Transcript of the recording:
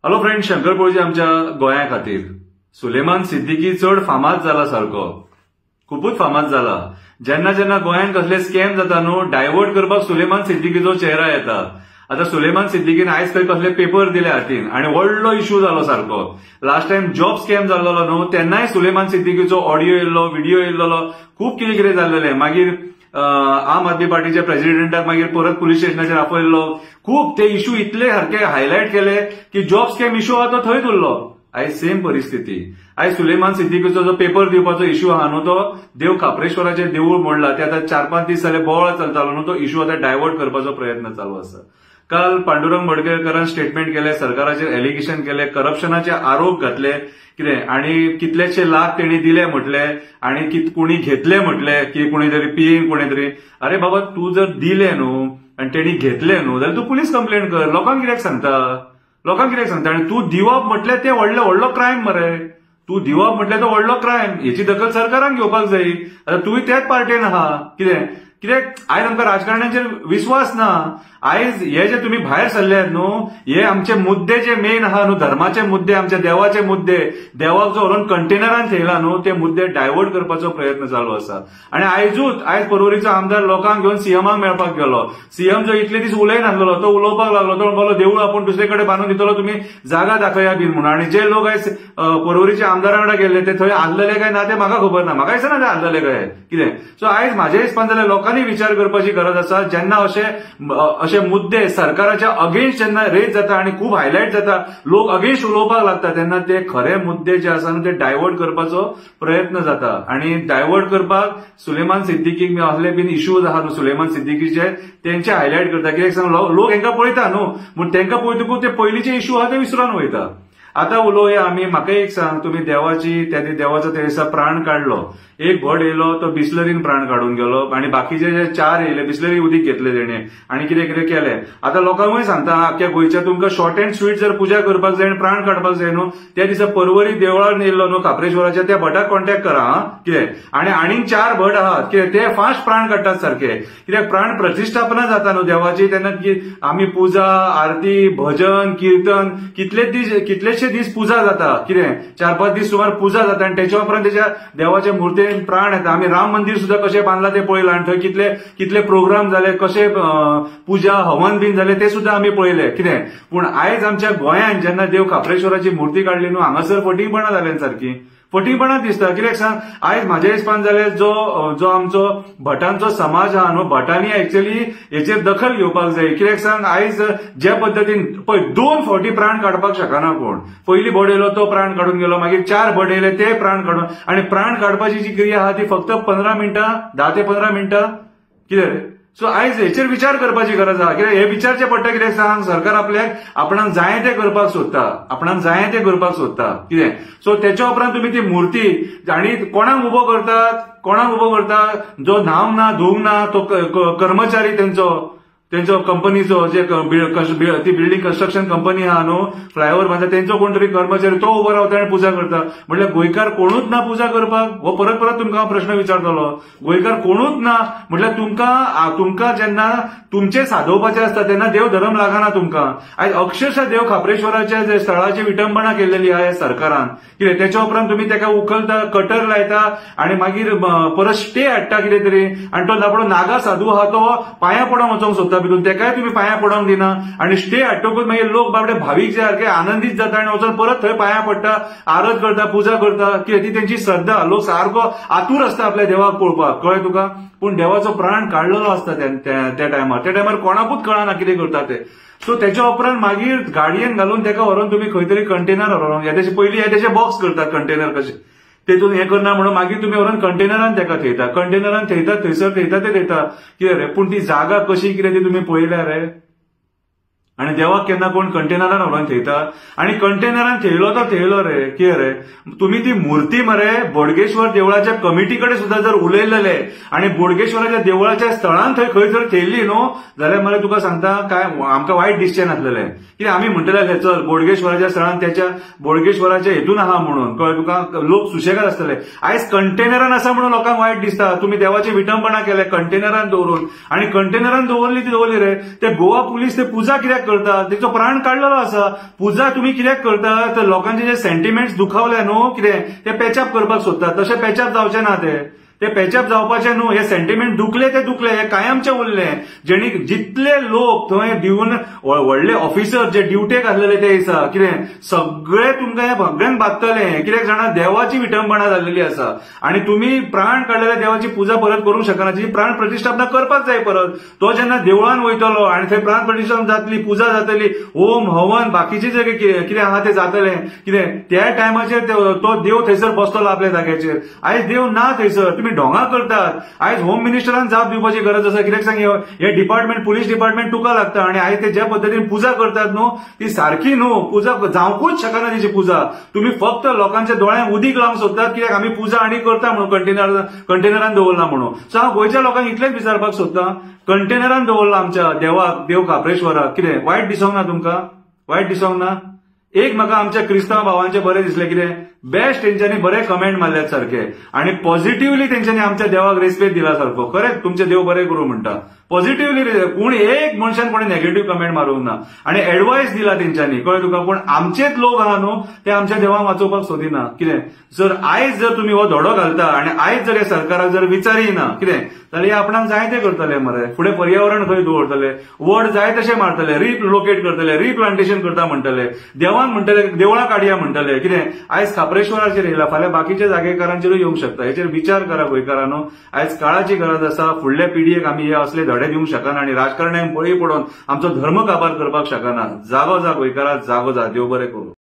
Hello friend, Shankar पळजी आमच्या गोंया खातीर सुलेमान सिद्दीकी चड फामाद जाला सारको, खूपच फामाद जाला। जेन्ना जेन्ना गोंयांत कसले स्कॅम जाता न्हू, डायवर्ट करपाक सुलेमान सिद्दीकीचो चेहरा येता। आता सुलेमान सिद्दीकीन आयज खंय कसले पेपर दिले हातीन आणि व्हडलो इश्यू जालो सारको। लास्ट टाइम जॉब स्कॅम जाल्लो न्हू, तेन्नाय सुलेमान सिद्दीकीचो ऑडियो येयल्लो, व्हिडिओ येयल्लो, खूप कितें कितें जाल्लेलें। मागीर आम आदमी पार्टीच्या प्रेसिडेंटाक मागीर परत पुलीस स्टेशनाचेर आपयल्लो, खूप ते इश्यू इतले सारखे हायलायट केले की जॉब स्कॅम इश्यू आहा तो थंयच उरलो। आयज सेम परिस्थिती। आयज सुलेमान सिद्दीकीचो जो पेपर दिवपाचो इश्यू आहा न्हू, तो देव खापरेश्वराचे देऊळ मोडला, ते आता 4-5 दीस जाले बोवाळ चलतालो न्हू, तो इश्यू आता डायवर्ट करपाचो प्रयत्न चालू आसा। काल पांडुरंग मडकयकरान स्टेटमेंट केले, सरकाराचेर एलिगेशन केले, करप्शनाचे आरोप घातले कितें, आणि कितलेशे लाख तेणी दिले म्हटले आणि कोणी घेतले म्हटले की कोणी तरी पीएन कोणी तरी। अरे बाबा, तू जर दिले न्हू आणि तेणी घेतले न्हू जाल्यार तू पुलीस कंप्लेंट कर। लोकांक कित्याक सांगता आणि तू दिवप म्हटले ते व्हडलो क्रायम मरे। तू दिवप म्हटले तो व्हडलो क्रायम, हेची दखल सरकारान घेवपाक जाय। आता तूय त्याच पार्टीन आहा कित्याक आयज आमकां राजकारण्यांचेर विश्वास ना। आयज हे जे तुम्ही भायर सरल्यात न्हू, हे आमचे मुद्दे जे मेन आहा न्हू, धर्माचे मुद्दे, आमच्या देवाचे मुद्दे, देवाक जो व्हरून कंटेनरान थेयला न्हू, ते मुद्दे डायवर्ट करपाचो प्रयत्न चालू आसा। आणि आयज पर्वरीचो आमदार लोकांक घेवन सीएमाक मेळपाक गेलो। सीएम जो इतले दीस उलयनासलो, तो उलोवपाक लागलो, तो म्हणपाक लागलो देवूळ आपूण दुसरे कडेन बांदून दितलो, तुम्ही जागा दाखया बीन म्हणून। आणि जे लोक आयज पर्वरीचे आमदारा वांगडा गेले ते थंय आसलेले काय ना ते म्हाका खबर ना, म्हाका दिसना ते आसलेले काय कितें। सो आयज म्हाज्या हिसपान जाल्यार लोकांनी विचार करपाची गरज आसा। जेन्ना अशे मुद्दे सरकाराच्या अगेन्स्ट जेन्ना रेज जाता आणि खूप हायलाइट जाता, लोक अगेन्स्ट उलोवपाक लागता, तेन्ना ते खरे मुद्दे जे आसा ते डायवर्ट करपाचो प्रयत्न जाता। आणि डायवर्ट करपाक सुलेमान सिद्दीकीक असले बीन इश्यूज आहा न्हू सुलेमान सिद्दीकीचे, तेंचे हायलाइट करता। कित्याक सांग, लोक हेंका पळयता न्हू, म्हूण तेंका पळयतकूच ते पयलींचे इश्यू आहा ते विसरून वयता। आता उलोवया आमी। म्हाका एक सांग, तुम्ही देवाचो ते दिसा प्राण काढलो, एक भट येयलो तो बिस्लरीन प्राण काढून गेलो आणि बाकीचे जे 4 येयले बिस्लरी उदीक घेतले तेणे आणि कितें कितें केले। आता लोकांकूय सांगता, आख्या गोंयच्या तुमकां शॉर्ट अँड स्वीट जर पुजा करपाक जाय आनी प्राण काडपाक जाय न्हू, त्या दिसा पर्वरी देवळान येयल्लो न्हू खापरेश्वराच्या, त्या भटाक कॉन्टॅक्ट करा कितें। आणि आनीक 4 भट आहात कितें, ते फास्ट प्राण काडटात सारखे। कित्याक प्राण प्रतिष्ठापना जाता न्हू देवाची, तेन्ना आमी पुजा, आरती, भजन, कीर्तन कितलेशे दीस पुजा जाता कितें, 4-5 दीस सुमार पुजा जाता। आणि त्याच्या उपरांत त्याच्या देवाच्या मुर्तेन प्राण येता। आम्ही राम मंदिर सुद्धा कशें बांदला ते पळयलां, आणि थंय कितले प्रोग्राम जाले, कशे पुजा हवन बीन जाले ते सुद्धा आम्ही पळयले कितें। पूण आयज आमच्या गोंयांत जेन्ना देव खापरेश्वराची मुर्ती काडली न्हू, हांगासर फटींगपणां जाल्यात सारकी, फटींगपणां दिसता। कित्याक सांग, आयज म्हाज्या हिसपान जाल्यार जो आमचो भटांचो समाज आहा न्हू, भटांनी एक्चुअली हेचेर दखल घेवपाक जाय। कित्याक सांग, आयज ज्या पद्दतीन पळय 2 फावटी प्राण काडपाक शकना कोण। पयली भट येयलो तो प्राण काडून गेलो, मागीर 4 भट येयले ते प्राण काडून, आणि प्राण काडपाची जी क्रिया आहा ती फक्त 15 मिनिटां, 10 ते 15 मिनिटां कितें। सो आयज हेचेर विचार करपाची गरज आहा। कित्याक हे विचारचें पडटा, कित्याक सांग, सरकार आपणाक जाय ते करपाक सोदता कितें। सो तेच्या उपरांत तुम्ही ती मुर्ती आणि कोणाक उबो करतात, जो नाम ना धूम ना, तो कर्मचारी त्यांचो कंपनीचो जे ती बिल्डिंग कन्स्ट्रक्शन कंपनी आहा न्हू, फ्लायओव्हर बांदता, तेंचो कोण तरी कर्मचारी तो उबो रावता आणि पुजा करता। म्हटल्यार गोंयकार कोणूच ना पुजा करपाक? हो परत तुमकां हांव प्रश्न विचारतलो। गोंयकार कोणूच ना म्हटल्यार तुमकां जेन्ना तुमचे सादोवपाचे असता तेन्ना देव धर्म लागना तुमकां। आयज अक्षरशः देव खापरेश्वराच्या जे स्थळाची विटंबना केलेली आहे सरकारान कितें, त्याच्या उपरांत तुम्ही तेका उखलता, कटर लायता आणि मागीर परत स्टे हाडटा कितें तरी, आणि तो दापडो नागा साधू आहा तो पांयां पडोंक वचोंक सोदता भितून, तेकाय तुम्ही पांयां पडोंक दिना। आणि स्टे हाडटकूच मागीर लोक बाबडे भावीक जे सारखे आनंदीत जाता आणि वचून परत थंय पांयां पडटा, आरत करता, पुजा करता कितें, ती तेंची श्रद्धा। लोक सारको आतूर आसता आपल्या देवाक पळोवपाक, कळ्ळें तुका। पूण देवाचो प्राण काडलेलो आसता त्या टायमार कोणाकूच कळना कितें करता ते। सो त्याच्या उपरांत मागीर गाडयेन घालून तेका व्हरून तुम्ही खंय तरी कंटेनर व्हरून, येद्याचे पयलीं येद्याचे बॉक्स करतात कंटेनर कशे, तेतून हे करना म्हणून मागीर तुम्ही व्हरून कंटेनरान तेका थेयता, थंयसर थेयता कितें रे। पूण ती जागा कशी कितें ती तुम्ही पळयल्या रे। आणि देवाक केन्ना कोण कंटेनरान व्हरून थेयता, आणि कंटेनरान थेयलो तो थेयलो रे, कितें रे। तुम्ही ती मूर्ती मरे बोडगेश्वर देवळाच्या कमिटीकडे सुद्धा जर उलयलेले आणि बोडगेश्वराच्या देवळाच्या स्थळान खंय जर थेयली न्हू जाल्यार मरे तुका सांगता काय आमकां वायट दिसचें नासलेलें। कित्याक आमी म्हणटले चल बोडगेश्वराच्या स्थळान त्याच्या बोडगेश्वराच्या हेतून आहा म्हणून, कळ्ळें तुका, लोक सुशेगाद आसतले। आयज कंटेनरान आसा म्हणून लोकांक वायट दिसता। तुम्ही देवाची विटंबना केल्या कंटेनरान दवरून, आणि कंटेनरान दवरली ती दवरली रे। ते गोवा पुलीस ते पुजा कित्याक करतात, तेचो प्राण काडलेलो आसा. पुजा तुम्ही कित्याक करतात, तर लोकांचे जे सेंटिमेंट्स दुखावले न्हू कितें ते पॅचअप करपाक सोदतात. तशें पॅचअप जावचें ना ते पॅचअप जावपाचे न्हू. हे सेंटिमेंट दुखले ते दुखले, हे कायमचे उरले. जेणी जितले लोक थंय दिवन व्हडले ऑफिसर जे ड्युटेक आसलेले ते दिसा कितें सगळे तुमकां हे सगळ्यांक बादतले. कित्याक जाणा देवाची विटंबना जाल्लेली आसा आणि तुम्ही प्राण काडलेल्या देवाची पुजा परत करूंक शकना. जी प्राण प्रतिष्ठापना करपाक जाय परत. तो जेन्ना देवळान वयतलो आणि थंय प्राण प्रतिष्ठापना जातली, पुजा जातली, होम हवन बाकीचे जे कितें आहा ते जातले कितें त्या टायमाचेर तो देव थंयसर बसतलो आपल्या जाग्याचेर. आयज देव ना थंयसर, तुम्ही ढोंगा करतात. आयज होम मिनिस्टरान जाप दिवपाची गरज आसा. कित्याक सांग हे डिपार्टमेंट पुलीस डिपार्टमेंट तुका लागता आणि आयज ते ज्या पद्दतीन पुजा करतात न्हू ती सारखी न्हू. पुजा जावंकूच शकना तिची पुजा. तुम्ही फक्त लोकांच्या दोळ्यांक उदीक लावंक सोदतात कित्याक आमी पुजा आनी करता म्हणून कंटेनरान दवरला म्हणून. सो हांव गोंयच्या लोकांक इतलेंच विचारपाक सोदतां, कंटेनरान दवरला आमच्या देवाक, देव काप्रेश्वराक, कितें वायट दिसोंक ना तुमकां? वायट दिसोंक ना? एक म्हाका आमच्या क्रिस्तांव भावांचे बरें दिसलें कितें बेस्ट तेंच्यांनी बरे कमेंट मारल्यात सारखे आणि पॉझिटिव्हली तेंच्यांनी आमच्या देवाक रेस्पेक्ट दिला सारको. खरेंच तुमचे देव बरें करूं म्हणटा. पॉझिटिव्हली कोण एक मनशान कोणी नेगेटिव्ह कमेंट मारूंक ना आणि एडवायस दिला तेंच्यांनी, कळ्ळें तुका. पण आमचेच लोक आहा न्हू ते आमच्या देवाक वाचोवपाक सोदिना. कितें जर आयज जर तुम्ही हो धडो घालता आणि आयज जर ह्या सरकाराक जर विचारिना कितें जाल्यार आपणाक जाय ते करतले मरे. फुडें पर्यावरण खंय दवरतले, वड जाय तशें मारतले, रिलोकेट करतले, रिप्लांटेशन करता म्हणटले, देवान म्हणटले देवळां काडया म्हणटले. कितें आयज काप्रेश्वराचेर येयला, फाल्यां बाकीच्या जागेकारांचेरूय येवंक शकता. हेचेर विचार करा गोंयकारांनो. आयज काळाची गरज आसा. फुडल्या पिढयेक आमी हे असले धडे दिवंक शकना आणि राजकारण्यांक बळी पडोवन आमचो धर्म काबार करपाक शकना. जागो जा गोंयकारा, जागो जा. देव बरें करूं.